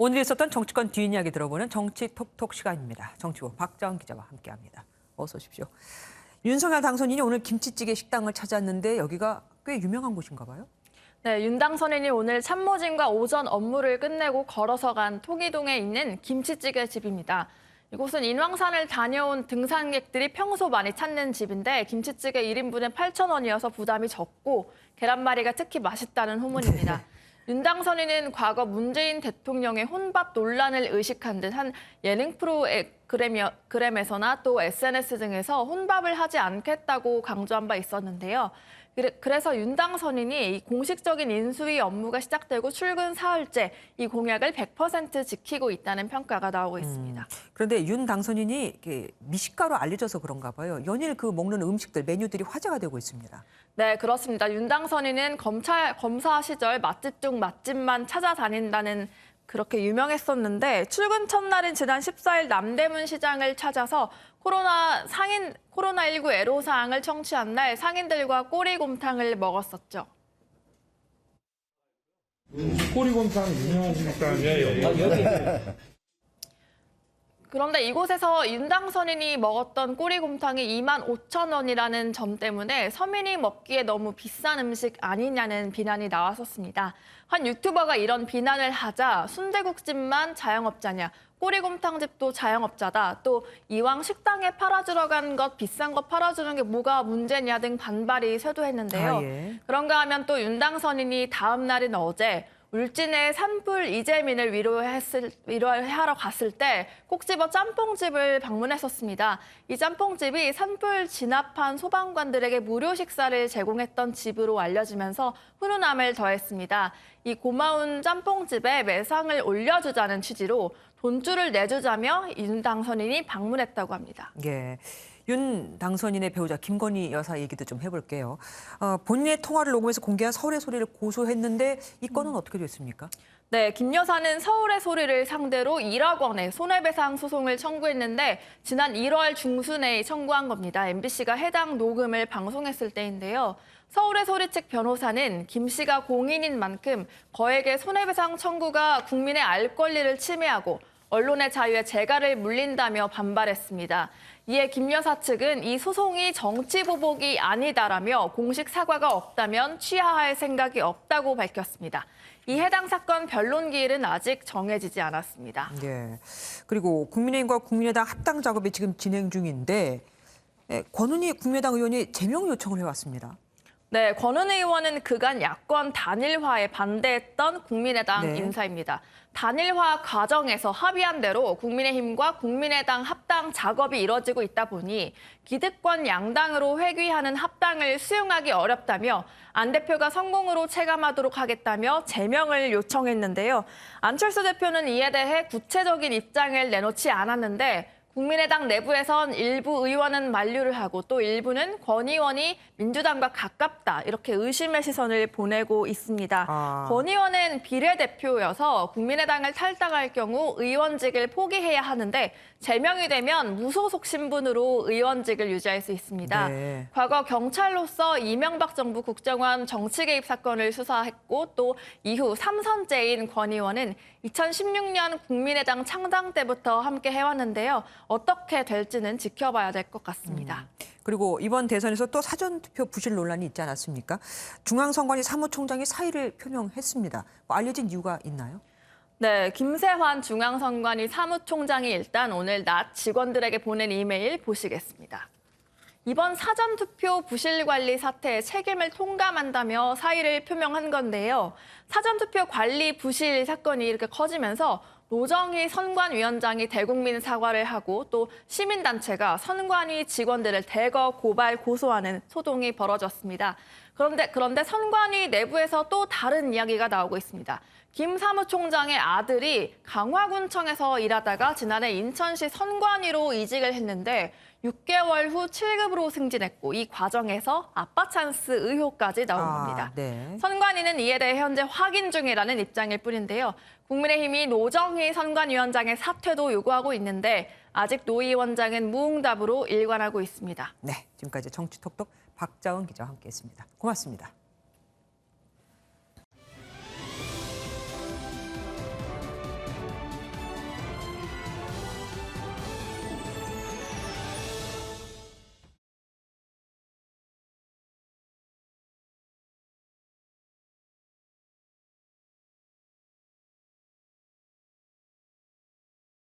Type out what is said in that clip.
오늘 있었던 정치권 뒷이야기 들어보는 정치 톡톡 시간입니다. 정치부 박자원 기자와 함께합니다. 어서 오십시오. 윤석열 당선인이 오늘 김치찌개 식당을 찾았는데 여기가 꽤 유명한 곳인가 봐요? 네, 윤 당선인이 오늘 참모진과 오전 업무를 끝내고 걸어서 간 통이동에 있는 김치찌개 집입니다. 이곳은 인왕산을 다녀온 등산객들이 평소 많이 찾는 집인데 김치찌개 1인분은 8,000원이어서 부담이 적고 계란말이가 특히 맛있다는 후문입니다. 윤 당선인은 과거 문재인 대통령의 혼밥 논란을 의식한 듯 한 예능 프로그램에서나 또 SNS 등에서 혼밥을 하지 않겠다고 강조한 바 있었는데요. 그래서 윤 당선인이 이 공식적인 인수위 업무가 시작되고 출근 사흘째 이 공약을 100% 지키고 있다는 평가가 나오고 있습니다. 그런데 윤 당선인이 미식가로 알려져서 그런가 봐요. 연일 먹는 음식들, 메뉴들이 화제가 되고 있습니다. 네, 그렇습니다. 윤 당선인은 검사 시절 맛집 중 맛집만 찾아다닌다는 그렇게 유명했었는데 출근 첫날인 지난 14일 남대문 시장을 찾아서 코로나19 애로사항을 청취한 날 상인들과 꼬리곰탕을 먹었었죠. 꼬리곰탕 유명하시니까. 그런데 이곳에서 윤 당선인이 먹었던 꼬리곰탕이 25,000원이라는 점 때문에 서민이 먹기에 너무 비싼 음식 아니냐는 비난이 나왔었습니다. 한 유튜버가 이런 비난을 하자 순대국집만 자영업자냐, 꼬리곰탕집도 자영업자다, 또 이왕 식당에 팔아주러 간 것 비싼 거 팔아주는 게 뭐가 문제냐 등 반발이 쇄도했는데요. 예. 그런가 하면 또 윤 당선인이 다음 날인 어제 울진의 산불 이재민을 위로하러 갔을 때 꼭 집어 짬뽕집을 방문했었습니다. 이 짬뽕집이 산불 진압한 소방관들에게 무료 식사를 제공했던 집으로 알려지면서 훈훈함을 더했습니다. 이 고마운 짬뽕집에 매상을 올려주자는 취지로 돈줄을 내주자며 윤 당선인이 방문했다고 합니다. 예. 윤 당선인의 배우자 김건희 여사 얘기도 좀 해볼게요. 본인의 통화를 녹음해서 공개한 서울의 소리를 고소했는데 이 건은 어떻게 됐습니까? 네, 김 여사는 서울의 소리를 상대로 1억 원의 손해배상 소송을 청구했는데 지난 1월 중순에 청구한 겁니다. MBC가 해당 녹음을 방송했을 때인데요. 서울의 소리 측 변호사는 김 씨가 공인인 만큼 거액의 손해배상 청구가 국민의 알 권리를 침해하고 언론의 자유에 재갈을 물린다며 반발했습니다. 이에 김 여사 측은 이 소송이 정치보복이 아니다라며 공식 사과가 없다면 취하할 생각이 없다고 밝혔습니다. 이 해당 사건 변론 기일은 아직 정해지지 않았습니다. 예. 그리고 국민의힘과 국민의당 합당 작업이 지금 진행 중인데 권은희 국민의당 의원이 제명 요청을 해왔습니다. 네, 권은희 의원은 그간 야권 단일화에 반대했던 국민의당 인사입니다. 단일화 과정에서 합의한 대로 국민의힘과 국민의당 합당 작업이 이뤄지고 있다 보니 기득권 양당으로 회귀하는 합당을 수용하기 어렵다며 안 대표가 성공으로 체감하도록 하겠다며 제명을 요청했는데요. 안철수 대표는 이에 대해 구체적인 입장을 내놓지 않았는데 국민의당 내부에선 일부 의원은 만류를 하고 또 일부는 권 의원이 민주당과 가깝다 이렇게 의심의 시선을 보내고 있습니다. 권 의원은 비례대표여서 국민의당을 탈당할 경우 의원직을 포기해야 하는데 제명이 되면 무소속 신분으로 의원직을 유지할 수 있습니다. 네. 과거 경찰로서 이명박 정부 국정원 정치 개입 사건을 수사했고 또 이후 3선째인 권 의원은 2016년 국민의당 창당 때부터 함께 해왔는데요. 어떻게 될지는 지켜봐야 될 것 같습니다. 그리고 이번 대선에서 또 사전투표 부실 논란이 있지 않았습니까? 중앙선관위 사무총장이 사의를 표명했습니다. 알려진 이유가 있나요? 네, 김세환 중앙선관위 사무총장이 일단 오늘 낮 직원들에게 보낸 이메일 보시겠습니다. 이번 사전투표 부실관리 사태의 책임을 통감한다며 사의를 표명한 건데요. 사전투표 관리 부실 사건이 이렇게 커지면서 노정희 선관위원장이 대국민 사과를 하고 또 시민단체가 선관위 직원들을 대거 고발 고소하는 소동이 벌어졌습니다. 그런데 선관위 내부에서 또 다른 이야기가 나오고 있습니다. 김 사무총장의 아들이 강화군청에서 일하다가 지난해 인천시 선관위로 이직을 했는데 6개월 후 7급으로 승진했고 이 과정에서 아빠 찬스 의혹까지 나온 겁니다. 네. 선관위는 이에 대해 현재 확인 중이라는 입장일 뿐인데요. 국민의힘이 노정희 선관위원장의 사퇴도 요구하고 있는데 아직 노 위원장은 무응답으로 일관하고 있습니다. 네, 지금까지 정치톡톡 박자원 기자와 함께했습니다. 고맙습니다.